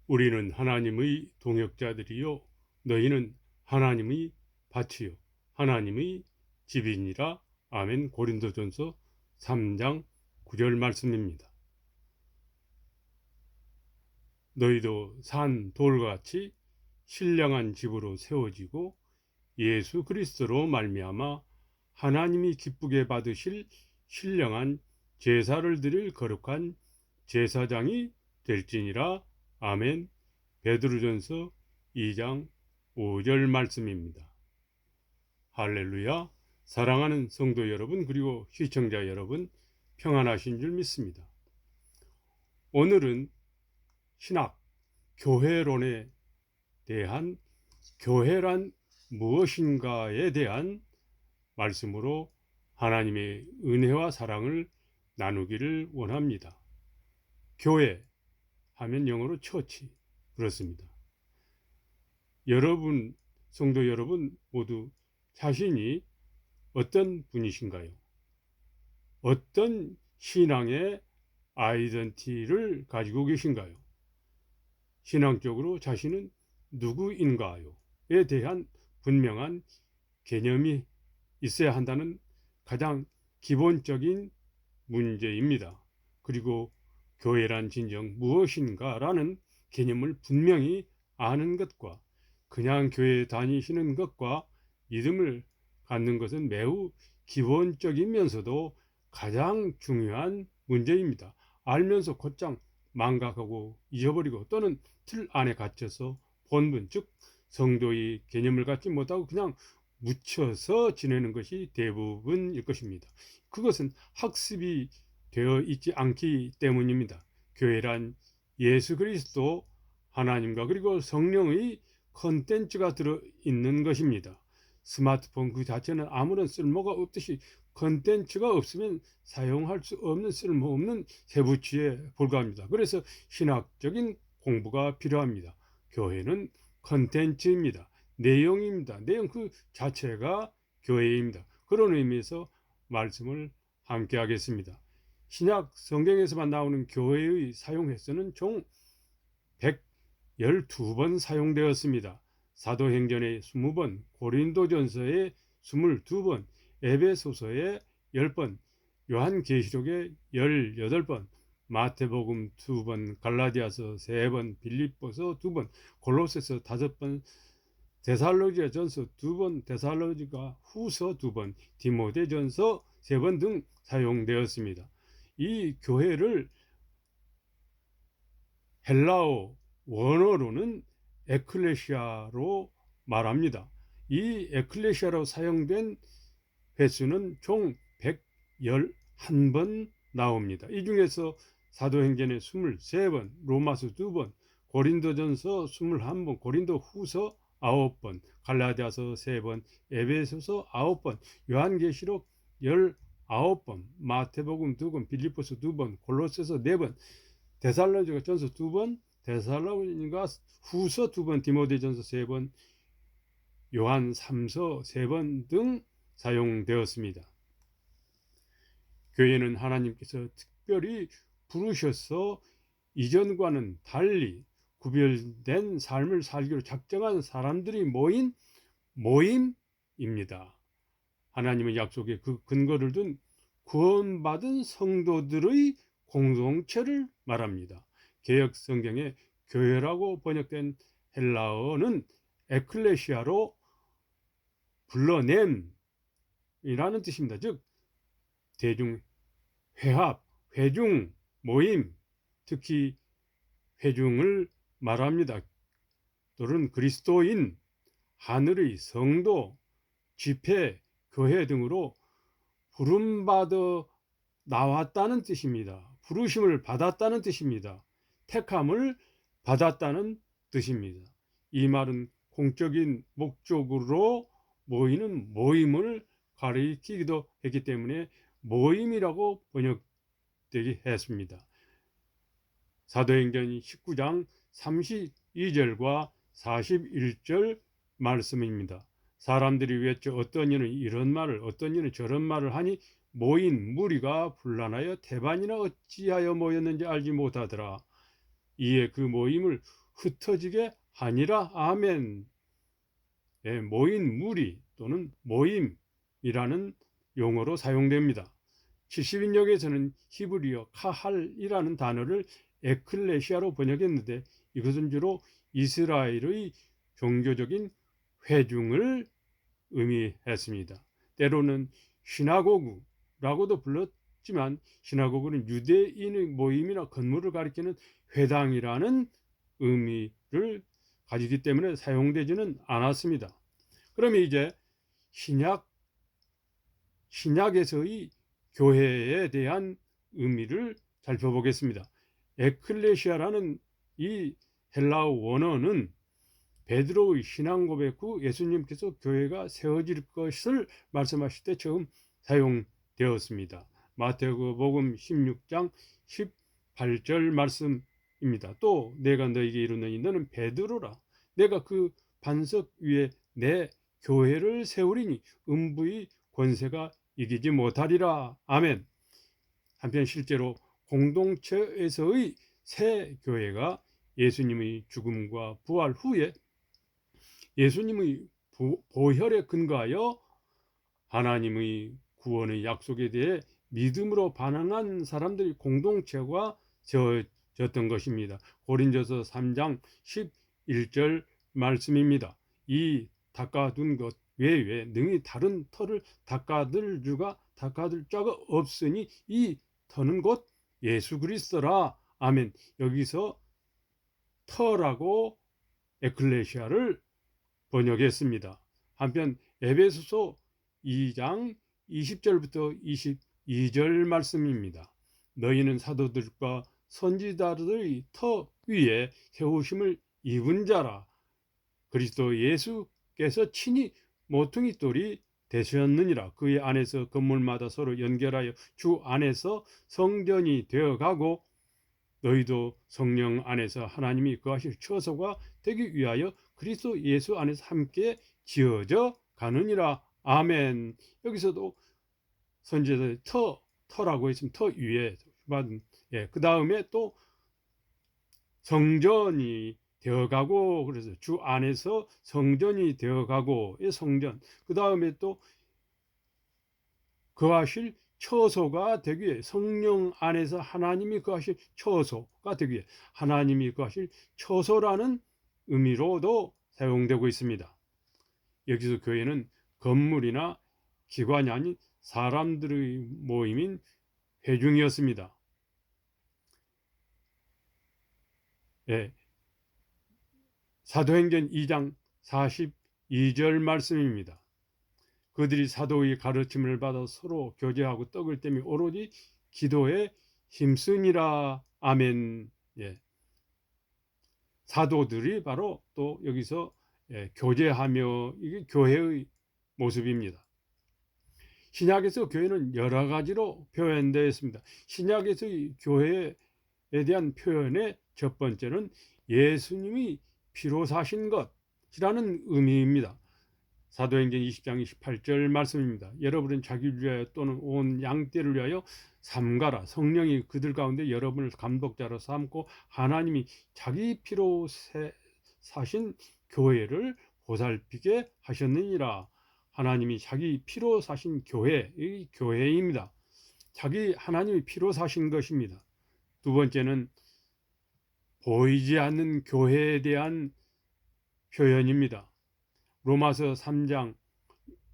우리는 하나님의 동역자들이요 너희는 하나님의 밭이요 하나님의 집이니라. 아멘. 고린도전서 3장 9절 말씀입니다. 너희도 산 돌같이 신령한 집으로 세워지고 예수 그리스도로 말미암아 하나님이 기쁘게 받으실 신령한 제사를 드릴 거룩한 제사장이 될지니라. 아멘. 베드로전서 2장 5절 말씀입니다. 할렐루야. 사랑하는 성도 여러분, 그리고 시청자 여러분, 평안하신 줄 믿습니다. 오늘은 신학, 교회론에 대한 교회란 무엇인가에 대한 말씀으로 하나님의 은혜와 사랑을 나누기를 원합니다. 교회 하면 영어로 처치, 그렇습니다. 여러분, 성도 여러분 모두 자신이 어떤 분이신가요? 어떤 신앙의 아이덴티티를 가지고 계신가요? 신앙적으로 자신은 누구인가요? 에 대한 분명한 개념이 있어야 한다는 가장 기본적인 문제입니다. 그리고 교회란 진정 무엇인가라는 개념을 분명히 아는 것과 그냥 교회 다니시는 것과 믿음을 갖는 것은 매우 기본적이면서도 가장 중요한 문제입니다. 알면서 곧장 망각하고 잊어버리고 또는 틀 안에 갇혀서 본분, 즉 성도의 개념을 갖지 못하고 그냥 묻혀서 지내는 것이 대부분일 것입니다. 그것은 학습이 되어 있지 않기 때문입니다. 교회란 예수 그리스도 하나님과 그리고 성령의 컨텐츠가 들어있는 것입니다. 스마트폰 그 자체는 아무런 쓸모가 없듯이 컨텐츠가 없으면 사용할 수 없는 쓸모없는 세부치에 불과합니다. 그래서 신학적인 공부가 필요합니다. 교회는 컨텐츠입니다. 내용입니다. 내용 그 자체가 교회입니다. 그런 의미에서 말씀을 함께 하겠습니다. 신약 성경에서만 나오는 교회의 사용 횟수는 총 112번 사용되었습니다. 사도행전에 20번, 고린도전서에 22번, 에베소서에 10번, 요한계시록에 18번, 마태복음 2번, 갈라디아서 3번, 빌립보서 2번, 골로새서 5번, 데살로니가전서 2번, 데살로니가 후서 2번, 디모데전서 3번 등 사용되었습니다. 이 교회를 헬라어 원어로는 에클레시아로 말합니다. 이 에클레시아로 사용된 횟수는 총 111번 나옵니다. 이 중에서 사도행전에 23번, 로마서 2번, 고린도전서 21번, 고린도후서 9번, 갈라디아서 3번, 에베소서 9번, 요한계시록 19번, 마태복음 2번, 빌립보서 2번, 골로새서 4번, 데살로니가 전서 2번, 데살로니가 후서 2번, 디모데전서 3번, 요한 3서 3번 등 사용되었습니다. 교회는 하나님께서 특별히 부르셔서 이전과는 달리 구별된 삶을 살기로 작정한 사람들이 모인 모임입니다. 하나님의 약속에 그 근거를 둔 구원받은 성도들의 공동체를 말합니다. 개역 성경에 교회라고 번역된 헬라어는 에클레시아로 불러냄이라는 뜻입니다. 즉 대중 회합, 회중, 모임, 특히 회중을 말합니다. 또는 그리스도인, 하늘의 성도, 집회, 교회 등으로 부름받아 나왔다는 뜻입니다. 부르심을 받았다는 뜻입니다. 택함을 받았다는 뜻입니다. 이 말은 공적인 목적으로 모이는 모임을 가리키기도 했기 때문에 모임이라고 번역되게 했습니다. 사도행전 19장 32절과 41절 말씀입니다. 사람들이 외쳐 어떤 이는 이런 말을 어떤 이는 저런 말을 하니 모인 무리가 분란하여 태반이나 어찌하여 모였는지 알지 못하더라. 이에 그 모임을 흩어지게 하니라. 아멘. 예, 모인 무리 또는 모임이라는 용어로 사용됩니다. 70인역에서는 히브리어 카할이라는 단어를 에클레시아로 번역했는데 이것은 주로 이스라엘의 종교적인 회중을 의미했습니다. 때로는 시나고그라고도 불렀지만 시나고그는 유대인의 모임이나 건물을 가리키는 회당이라는 의미를 가지기 때문에 사용되지는 않았습니다. 그러면 이제 신약에서의 교회에 대한 의미를 살펴보겠습니다. 에클레시아라는 이 헬라어 원어는 베드로의 신앙 고백 후 예수님께서 교회가 세워질 것을 말씀하실 때 처음 사용되었습니다. 마태복음 16장 18절 말씀입니다. 또 내가 너에게 이르노니 너는 베드로라. 내가 그 반석 위에 내 교회를 세우리니 음부의 권세가 이기지 못하리라. 아멘. 한편 실제로 공동체에서의 새 교회가 예수님의 죽음과 부활 후에 예수님의 보혈에 근거하여 하나님의 구원의 약속에 대해 믿음으로 반응한 사람들이 공동체가 세워졌던 것입니다. 고린도서 3장 11절 말씀입니다. 이 닦아둔 것 외에 능히 다른 터를 닦아들 자가 없으니 이 터는 곧 예수 그리스도라. 아멘. 여기서 터라고 에클레시아를 번역했습니다. 한편 에베소서 2장 20절부터 22절 말씀입니다. 너희는 사도들과 선지자들의 터 위에 세우심을 입은 자라. 그리스도 예수께서 친히 모퉁이 돌이 되셨느니라. 그의 안에서 건물마다 서로 연결하여 주 안에서 성전이 되어가고 너희도 성령 안에서 하나님이 거하실 처소가 되기 위하여 그리스도 예수 안에서 함께 지어져 가느니라. 아멘. 여기서도 선지자들 터라고 했으면 터 위에 받은, 그 다음에 또 성전이 되어가고, 그래서 주 안에서 성전이 되어가고, 성전. 그 다음에 또 거하실 처소가 되기 위해, 성령 안에서 하나님이 거하실 처소가 되기 위해, 하나님이 거하실 처소라는 의미로도 사용되고 있습니다. 여기서 교회는 건물이나 기관이 아닌 사람들의 모임인 회중이었습니다. 예, 사도행전 2장 42절 말씀입니다. 그들이 사도의 가르침을 받아 서로 교제하고 떡을 떼며 오로지 기도에 힘쓰니라. 아멘. 예. 사도들이 바로 또 여기서 교제하며, 이게 교회의 모습입니다. 신약에서 교회는 여러 가지로 표현되어 있습니다. 신약에서의 교회에 대한 표현의 첫 번째는 예수님이 피로 사신 것이라는 의미입니다. 사도행전 20장 28절 말씀입니다. 여러분은 자기를 위하여 또는 온 양떼를 위하여 삼가라. 성령이 그들 가운데 여러분을 감독자로 삼고 하나님이 자기 피로 사신 교회를 보살피게 하셨느니라. 하나님이 자기 피로 사신 교회의 교회입니다. 하나님이 피로 사신 것입니다. 두 번째는 보이지 않는 교회에 대한 표현입니다. 로마서 3장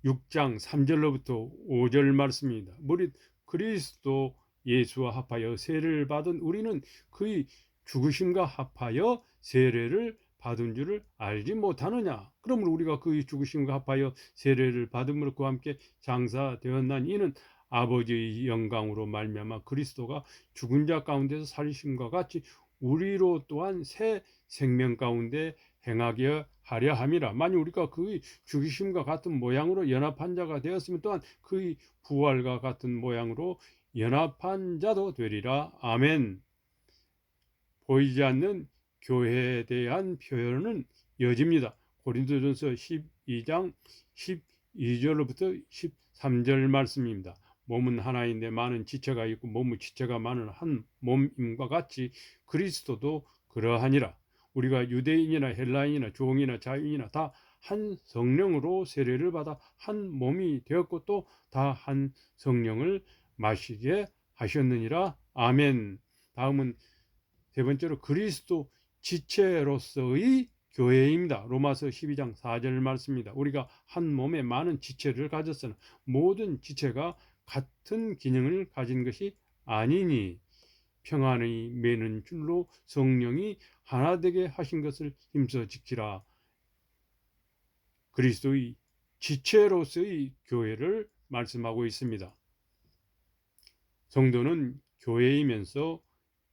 6장 3절로부터 5절 말씀입니다. 무릇 그리스도 예수와 합하여 세례를 받은 우리는 그의 죽으심과 합하여 세례를 받은 줄을 알지 못하느냐. 그러므로 우리가 그의 죽으심과 합하여 세례를 받음으로 그와 함께 장사되었나니 이는 아버지의 영광으로 말미암아 그리스도가 죽은 자 가운데서 살리심과 같이 우리로 또한 새 생명 가운데 행하게 하려 함이라. 만일 우리가 그의 죽으심과 같은 모양으로 연합한 자가 되었으면 또한 그의 부활과 같은 모양으로 연합한 자도 되리라. 아멘. 보이지 않는 교회에 대한 표현은 이어집니다. 고린도전서 12장 12절로부터 13절 말씀입니다. 몸은 하나인데 많은 지체가 있고 몸의 지체가 많은 한 몸임과 같이 그리스도도 그러하니라. 우리가 유대인이나 헬라인이나 종이나 자유인이나 다 한 성령으로 세례를 받아 한 몸이 되었고 또 다 한 성령을 마시게 하셨느니라. 아멘. 다음은 세 번째로 그리스도 지체로서의 교회입니다. 로마서 12장 4절 말씀입니다. 우리가 한 몸에 많은 지체를 가졌으나 모든 지체가 같은 기능을 가진 것이 아니니 평안의 매는 줄로 성령이 하나 되게 하신 것을 힘써 지키라. 그리스도의 지체로서의 교회를 말씀하고 있습니다. 성도는 교회이면서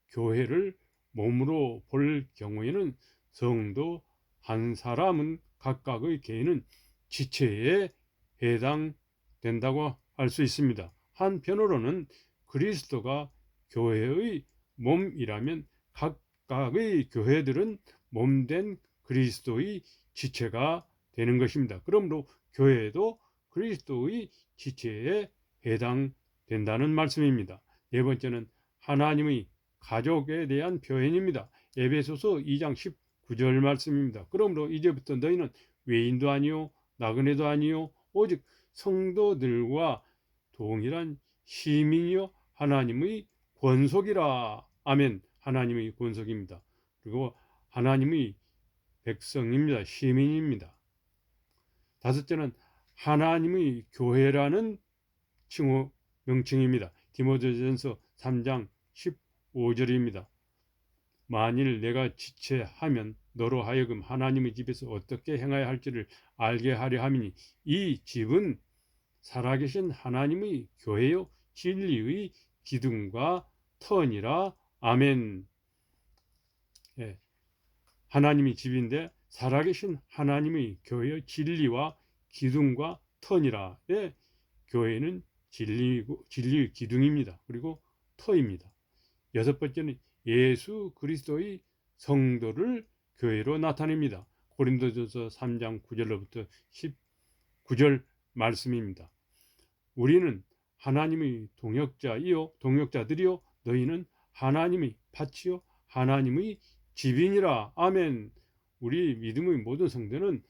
교회를 몸으로 볼 경우에는 성도 한 사람은 각각의 개인은 지체에 해당된다고 할 수 있습니다. 한편으로는 그리스도가 교회의 몸이라면 각각의 교회들은 몸된 그리스도의 지체가 되는 것입니다. 그러므로 교회도 그리스도의 지체에 해당된다는 말씀입니다. 네 번째는 하나님의 가족에 대한 표현입니다. 에베소서 2장 19절 말씀입니다. 그러므로 이제부터 너희는 외인도 아니요 나그네도 아니요 오직 성도들과 동일한 시민이요 하나님의 권속이라. 아멘. 하나님의 권속입니다. 그리고 하나님의 백성입니다. 시민입니다. 다섯째는 하나님의 교회라는 칭호 명칭입니다. 디모데전서 3장 15절입니다. 만일 내가 지체하면 너로 하여금 하나님의 집에서 어떻게 행하여 할지를 알게 하려 함이니 이 집은 살아계신 하나님의 교회요 진리의 기둥과 터니라. 아멘. 예, 하나님의 집인데 살아계신 하나님의 교회의 진리와 기둥과 터니라. 예, 교회는 진리의 기둥입니다. 그리고 터입니다. 여섯 번째는 예수 그리스도의 성도를 교회로 나타냅니다. 고린도전서 3장 9절로부터 19절 말씀입니다. 우리는 하나님의 동역자들이요 너희는 하나님의 밭이요 하나님의 집이니라. 아멘. 우리 믿음의 모든 성도는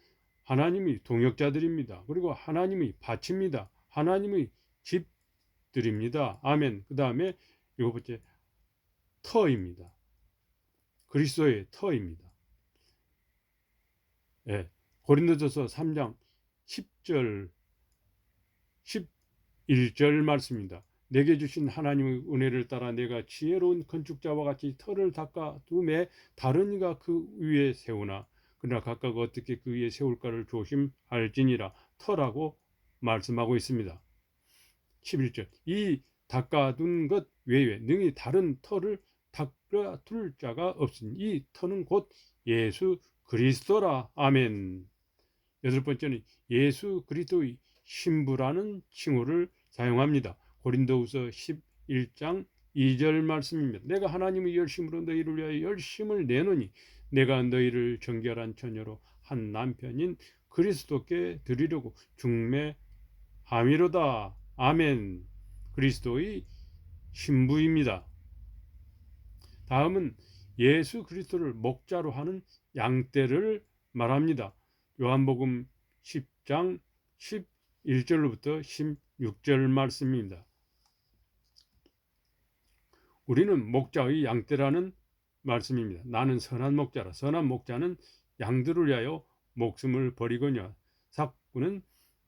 하나님의 동역자들입니다. 그리고 하나님의 밭입니다. 하나님의 집들입니다. 아멘. 그 다음에 일곱 번째 터입니다. 그리스도의 터입니다. 예, 고린도전서 3장 10절 11절 말씀입니다. 내게 주신 하나님의 은혜를 따라 내가 지혜로운 건축자와 같이 터를 닦아 두매 다른 이가 그 위에 세우나 그러나 각각 어떻게 그 위에 세울까를 조심할지니라. 터라고 말씀하고 있습니다. 11절 이 닦아둔 것 외에 능히 다른 터를 닦아둘 자가 없으니 이 터는 곧 예수 그리스도라. 아멘. 여덟 번째는 예수 그리스도의 신부라는 칭호를 사용합니다. 고린도후서 11장 2절 말씀입니다. 내가 하나님의 열심으로 너희를 위하여 열심을 내노니 내가 너희를 정결한 처녀로 한 남편인 그리스도께 드리려고 중매함이로다. 아멘. 그리스도의 신부입니다. 다음은 예수 그리스도를 목자로 하는 양떼를 말합니다. 요한복음 10장 11절로부터 16절 말씀입니다. 우리는 목자의 양떼라는 말씀입니다. 나는 선한 목자라. 선한 목자는 양들을 위하여 목숨을 버리거니와 삭구는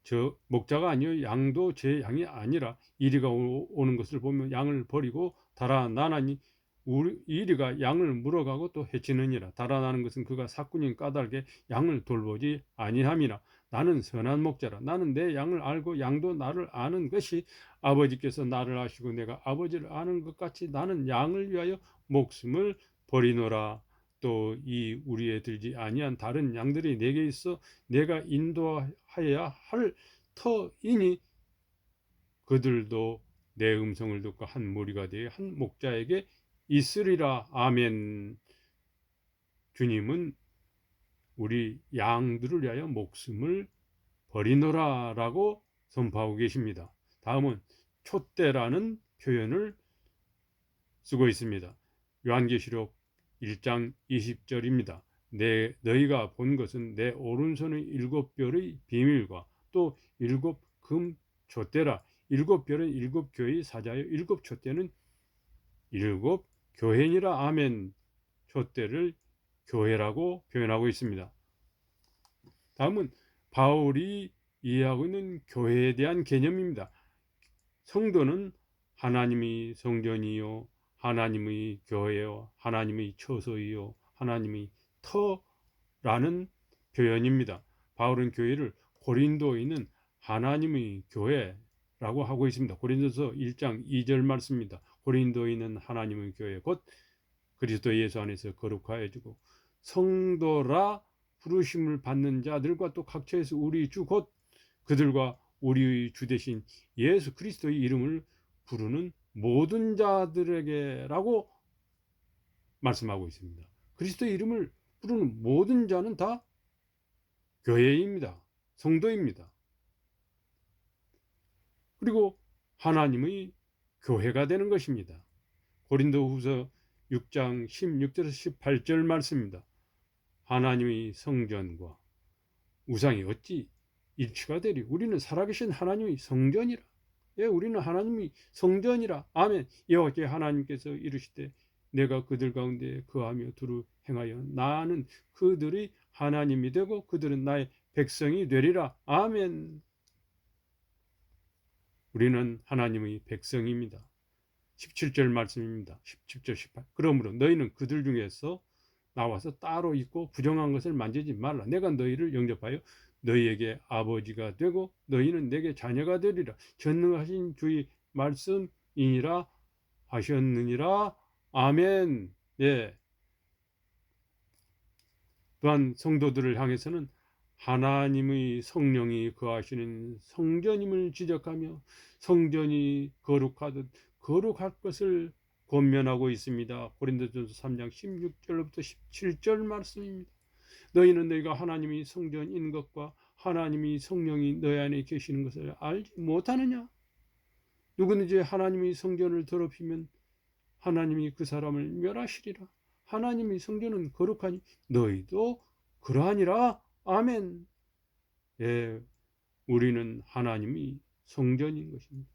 저 목자가 아니요 양도 제 양이 아니라 이리가 오는 것을 보면 양을 버리고 달아나나니 이리가 양을 물어가고 또 해치느니라. 달아나는 것은 그가 삭군인 까닭에 양을 돌보지 아니함이라. 나는 선한 목자라. 나는 내 양을 알고 양도 나를 아는 것이 아버지께서 나를 아시고 내가 아버지를 아는 것 같이 나는 양을 위하여 목숨을 버리노라. 또 이 우리에 들지 아니한 다른 양들이 내게 있어 내가 인도하여야 할 터이니 그들도 내 음성을 듣고 한 무리가 되어 한 목자에게 있으리라. 아멘. 주님은 우리 양들을 위하여 목숨을 버리노라 라고 선포하고 계십니다. 다음은 촛대라는 표현을 쓰고 있습니다. 요한계시록 1장 20절입니다. 너희가 본 것은 내 오른손의 7별의 비밀과 또 7금 촛대라. 7별은 7교회의 사자요 7촛대는 7교회니라. 아멘. 촛대를 교회라고 표현하고 있습니다. 다음은 바울이 이해하고 있는 교회에 대한 개념입니다. 성도는 하나님의 성전이요, 하나님의 교회요, 하나님의 처소이요, 하나님의 터라는 표현입니다. 바울은 교회를 고린도에 있는 하나님의 교회라고 하고 있습니다. 고린도서 1장 2절 말씀입니다. 고린도에 있는 하나님의 교회 곧 그리스도 예수 안에서 거룩하여지고 성도라 부르심을 받는 자들과 또 각처에서 우리 주 곧 그들과 우리의 주 대신 예수 그리스도의 이름을 부르는 모든 자들에게라고 말씀하고 있습니다. 그리스도의 이름을 부르는 모든 자는 다 교회입니다. 성도입니다. 그리고 하나님의 교회가 되는 것입니다. 고린도후서 6장 16절에서 18절 말씀입니다. 하나님의 성전과 우상이 어찌 일치가 되리? 우리는 살아계신 하나님의 성전이라. 예, 우리는 하나님의 성전이라. 아멘. 여호와께 하나님께서 이르시되 내가 그들 가운데 거하며 두루 행하여 나는 그들의 하나님이 되고 그들은 나의 백성이 되리라. 아멘. 우리는 하나님의 백성입니다. 17절 말씀입니다. 17절 18. 그러므로 너희는 그들 중에서 나와서 따로 있고 부정한 것을 만지지 말라. 내가 너희를 영접하여 너희에게 아버지가 되고 너희는 내게 자녀가 되리라. 전능하신 주의 말씀이니라 하셨느니라. 아멘. 예. 또한 성도들을 향해서는 하나님의 성령이 거하시는 성전임을 지적하며 성전이 거룩하듯 거룩할 것을 권면하고 있습니다. 고린도전서 3장 16절부터 17절 말씀입니다. 너희는 너희가 하나님의 성전인 것과 하나님의 성령이 너희 안에 계시는 것을 알지 못하느냐? 누구든지 하나님의 성전을 더럽히면 하나님이 그 사람을 멸하시리라. 하나님의 성전은 거룩하니 너희도 그러하니라. 아멘. 예, 우리는 하나님의 성전인 것입니다.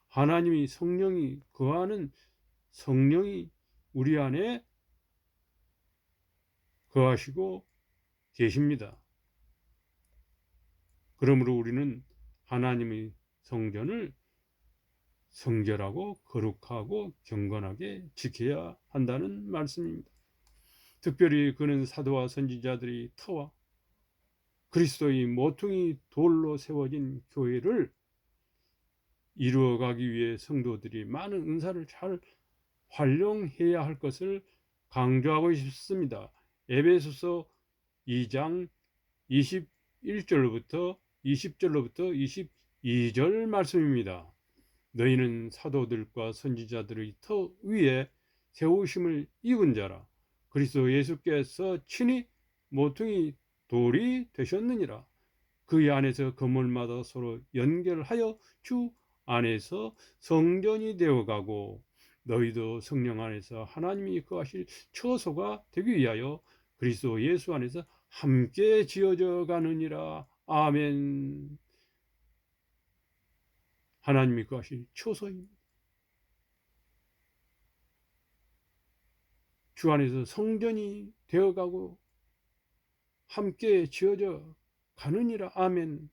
하나님의 성령이 거하는 성령이 우리 안에 거하시고 계십니다. 그러므로 우리는 하나님의 성전을 성결하고 거룩하고 경건하게 지켜야 한다는 말씀입니다. 특별히 그는 사도와 선지자들이 터와 그리스도의 모퉁이 돌로 세워진 교회를 이루어가기 위해 성도들이 많은 은사를 잘 활용해야 할 것을 강조하고 싶습니다. 에베소서 2장 21절로부터 20절로부터 22절 말씀입니다. 너희는 사도들과 선지자들의 터 위에 세우심을 입은 자라. 그리스도 예수께서 친히 모퉁이 돌이 되셨느니라. 그 안에서 건물마다 서로 연결하여 주 안에서 성전이 되어가고 너희도 성령 안에서 하나님이 거하실 처소가 되기 위하여 그리스도 예수 안에서 함께 지어져 가느니라. 아멘. 하나님이 거하실 처소입니다. 주 안에서 성전이 되어가고 함께 지어져 가느니라. 아멘.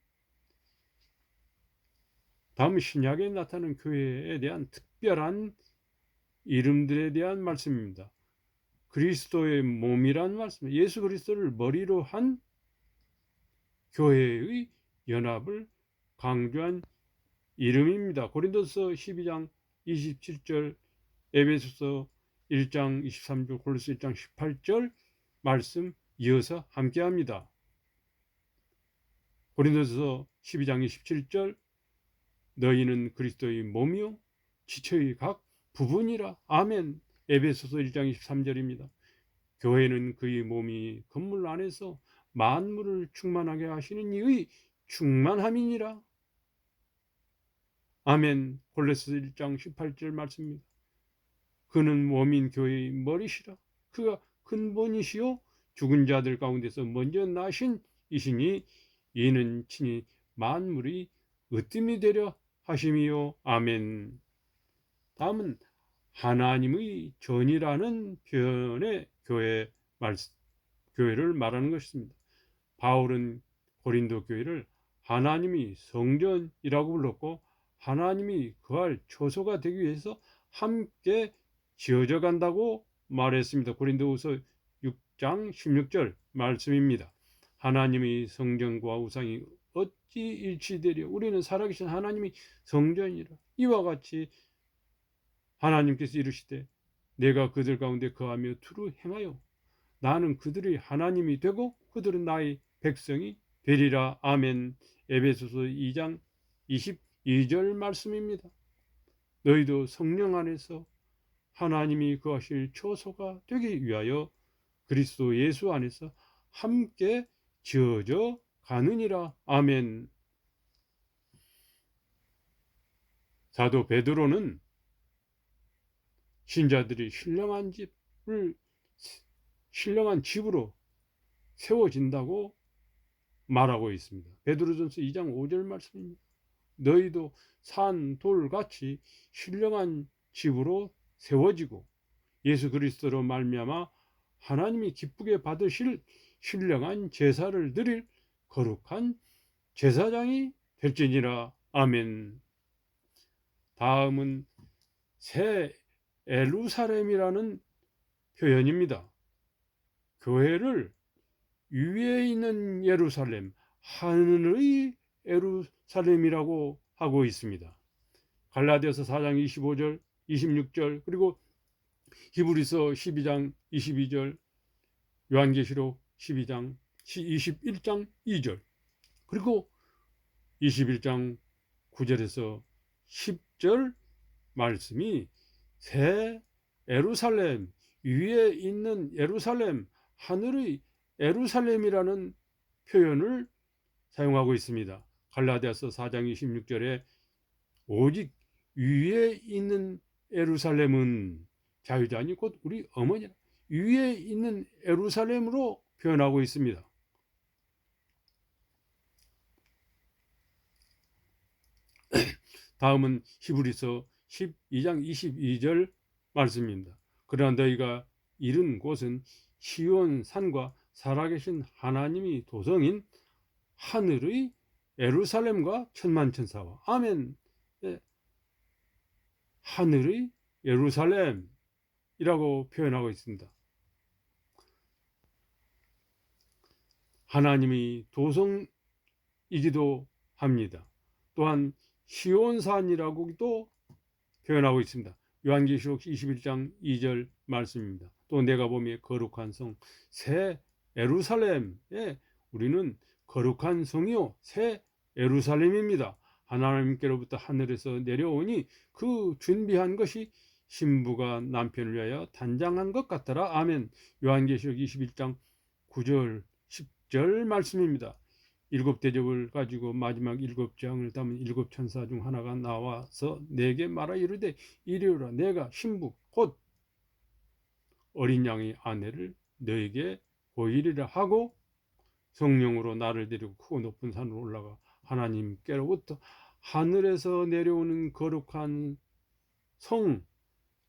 다음 신약에 나타나는 교회에 대한 특별한 이름들에 대한 말씀입니다. 그리스도의 몸이란 말씀, 예수 그리스도를 머리로 한 교회의 연합을 강조한 이름입니다. 고린도서 12장 27절, 에베소서 1장 23절, 골로새 1장 18절 말씀 이어서 함께합니다. 고린도서 12장 27절 너희는 그리스도의 몸이요 지체의 각 부분이라. 아멘. 에베소서 1장 23절입니다. 교회는 그의 몸이 건물 안에서 만물을 충만하게 하시는 이의 충만함이니라. 아멘. 골로새 1장 18절 말씀입니다. 그는 몸인 교회의 머리시라. 그가 근본이시요 죽은 자들 가운데서 먼저 나신 이시니 이는 친히 만물이 으뜸이 되려 하심이요. 아멘. 다음은 하나님의 전이라는 표현의 교회를 말하는 것입니다. 바울은 고린도 교회를 하나님이 성전이라고 불렀고 하나님이 거할 처소가 되기 위해서 함께 지어져 간다고 말했습니다. 고린도후서 6장 16절 말씀입니다. 하나님의 성전과 우상이 어찌 일치되려? 우리는 살아계신 하나님이 성전이라. 이와 같이 하나님께서 이르시되 내가 그들 가운데 거하며 두루 행하여 나는 그들이 하나님이 되고 그들은 나의 백성이 되리라. 아멘. 에베소서 2장 22절 말씀입니다. 너희도 성령 안에서 하나님이 거하실 처소가 되기 위하여 그리스도 예수 안에서 함께 지어져 가느니라. 아멘. 사도 베드로는 신자들이 신령한 집으로 세워진다고 말하고 있습니다. 베드로전서 2장 5절 말씀입니다. 너희도 산 돌같이 신령한 집으로 세워지고 예수 그리스도로 말미암아 하나님이 기쁘게 받으실 신령한 제사를 드릴 거룩한 제사장이 될지니라. 아멘. 다음은 새 예루살렘이라는 표현입니다. 교회를 위에 있는 예루살렘, 하늘의 예루살렘이라고 하고 있습니다. 갈라디아서 4장 25절, 26절, 그리고 히브리서 12장 22절, 요한계시록 21장 2절, 그리고 21장 9절에서 10절 말씀이 새 예루살렘, 위에 있는 예루살렘, 하늘의 예루살렘이라는 표현을 사용하고 있습니다. 갈라디아서 4장 26절에 오직 위에 있는 예루살렘은 자유자니 곧 우리 어머니라, 위에 있는 예루살렘으로 표현하고 있습니다. 다음은 히브리서 12장 22절 말씀입니다. 그러나 너희가 이른 곳은 시온 산과 살아계신 하나님이 도성인 하늘의 예루살렘과 천만천사와 아멘. 하늘의 예루살렘이라고 표현하고 있습니다. 하나님이 도성이기도 합니다. 또한 시온산이라고도 표현하고 있습니다. 요한계시록 21장 2절 말씀입니다. 또 내가 보며 거룩한 성 새 예루살렘에 우리는 거룩한 성이요 새 예루살렘입니다. 하나님께로부터 하늘에서 내려오니 그 준비한 것이 신부가 남편을 위하여 단장한 것 같더라. 아멘. 요한계시록 21장 9절 10절 말씀입니다. 일곱 대접을 가지고 마지막 일곱 장을 담은 일곱 천사 중 하나가 나와서 내게 말하 이르되 이리오라. 내가 신부 곧 어린 양의 아내를 너에게 보이리라 하고 성령으로 나를 데리고 크고 높은 산으로 올라가 하나님께로부터 하늘에서 내려오는 거룩한 성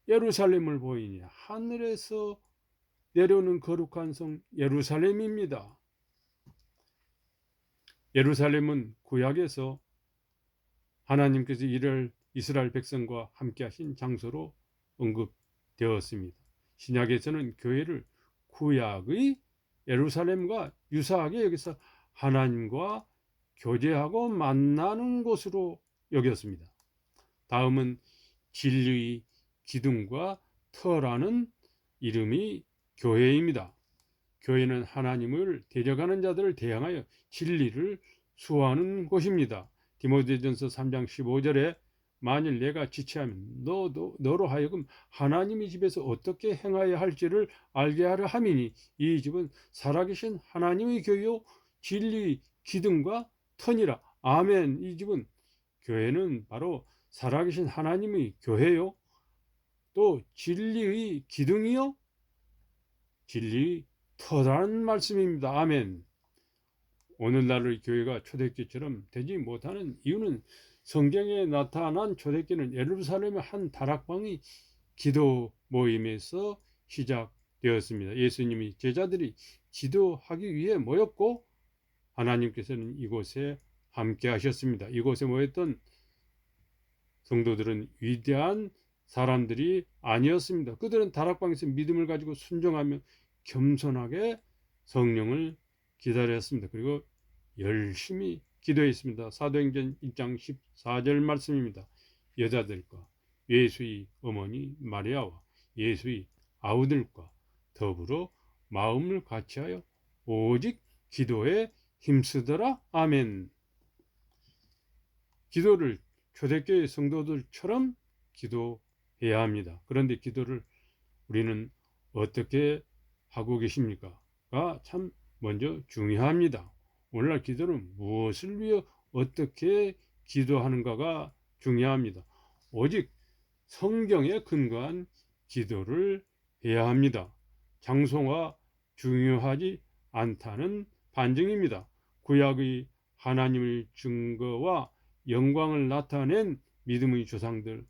예루살렘을 보이니 하늘에서 내려오는 거룩한 성 예루살렘입니다. 예루살렘은 구약에서 하나님께서 이스라엘 백성과 함께 하신 장소로 언급되었습니다. 신약에서는 교회를 구약의 예루살렘과 유사하게 여기서 하나님과 교제하고 만나는 곳으로 여겼습니다. 다음은 진리의 기둥과 터라는 이름이 교회입니다. 교회는 하나님을 대적하는 자들을 대항하여 진리를 수호하는 곳입니다. 디모데전서 3장 15절에 만일 내가 지체하면 너로 하여금 하나님의 집에서 어떻게 행하여야 할지를 알게 하려 함이니 이 집은 살아계신 하나님의 교회요 진리의 기둥과 터니라. 아멘. 이 집은 교회는 바로 살아계신 하나님의 교회요 또 진리의 기둥이요 진리의 터다란 말씀입니다. 아멘. 오늘날의 교회가 초대교회처럼 되지 못하는 이유는 성경에 나타난 초대교회는 예루살렘의 한 다락방이 기도 모임에서 시작되었습니다. 예수님이 제자들이 기도하기 위해 모였고 하나님께서는 이곳에 함께 하셨습니다. 이곳에 모였던 성도들은 위대한 사람들이 아니었습니다. 그들은 다락방에서 믿음을 가지고 순종하며 겸손하게 성령을 기다렸습니다. 그리고 열심히 기도했습니다. 사도행전 1장 14절 말씀입니다. 여자들과 예수의 어머니 마리아와 예수의 아우들과 더불어 마음을 같이하여 오직 기도에 힘쓰더라. 아멘. 기도를 초대교회 성도들처럼 기도해야 합니다. 그런데 기도를 우리는 어떻게 하고 계십니까?가 참 먼저 중요합니다. 오늘날 기도는 무엇을 위해 어떻게 기도하는가가 중요합니다. 오직 성경에 근거한 기도를 해야 합니다. 장소가 중요하지 않다는 반증입니다. 구약의 하나님의 증거와 영광을 나타낸 믿음의 조상들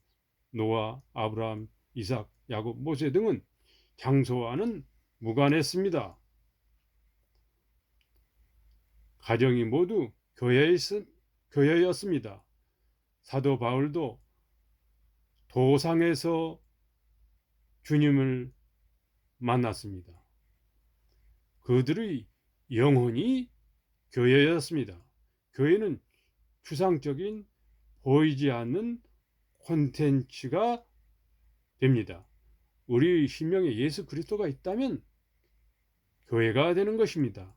노아, 아브라함, 이삭, 야곱, 모세 등은 장소와는 무관했습니다. 가정이 모두 교회였습니다. 사도 바울도 도상에서 주님을 만났습니다. 그들의 영혼이 교회였습니다. 교회는 추상적인 보이지 않는 콘텐츠가 됩니다. 우리 심령에 예수 그리스도가 있다면 교회가 되는 것입니다.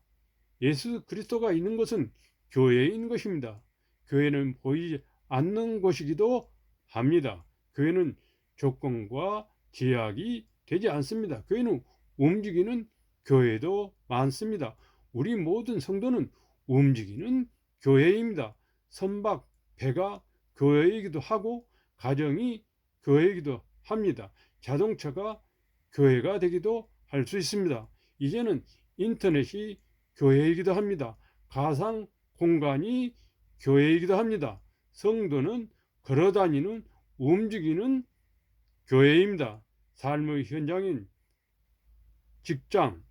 예수 그리스도가 있는 것은 교회인 것입니다. 교회는 보이지 않는 곳이기도 합니다. 교회는 조건과 제약이 되지 않습니다. 교회는 움직이는 교회도 많습니다. 우리 모든 성도는 움직이는 교회입니다. 선박, 배가 교회이기도 하고 가정이 교회이기도 합니다. 자동차가 교회가 되기도 할 수 있습니다. 이제는 인터넷이 교회이기도 합니다. 가상 공간이 교회이기도 합니다. 성도는 걸어다니는 움직이는 교회입니다. 삶의 현장인 직장,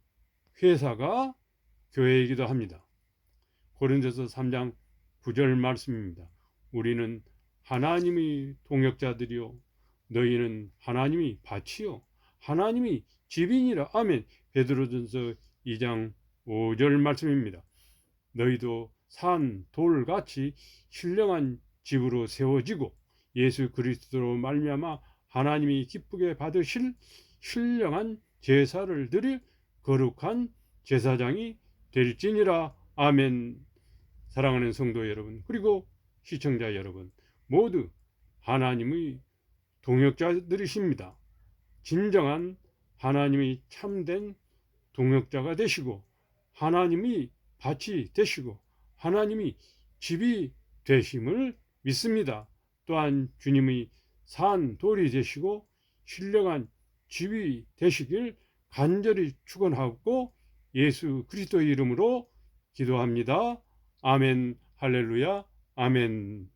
회사가 교회이기도 합니다. 고린도서 3장 9절 말씀입니다. 우리는 하나님의 동역자들이요 너희는 하나님의 밭이요 하나님의 집이니라. 아멘. 베드로전서 2장 5절 말씀입니다. 너희도 산 돌같이 신령한 집으로 세워지고 예수 그리스도로 말미암아 하나님이 기쁘게 받으실 신령한 제사를 드릴 거룩한 제사장이 될지니라. 아멘. 사랑하는 성도 여러분, 그리고 시청자 여러분, 모두 하나님의 동역자들이십니다. 진정한 하나님의 참된 동역자가 되시고 하나님이 밭이 되시고 하나님이 집이 되심을 믿습니다. 또한 주님의 산 돌이 되시고 신령한 집이 되시길 간절히 축원하고 예수 그리스도의 이름으로 기도합니다. 아멘. 할렐루야. 아멘.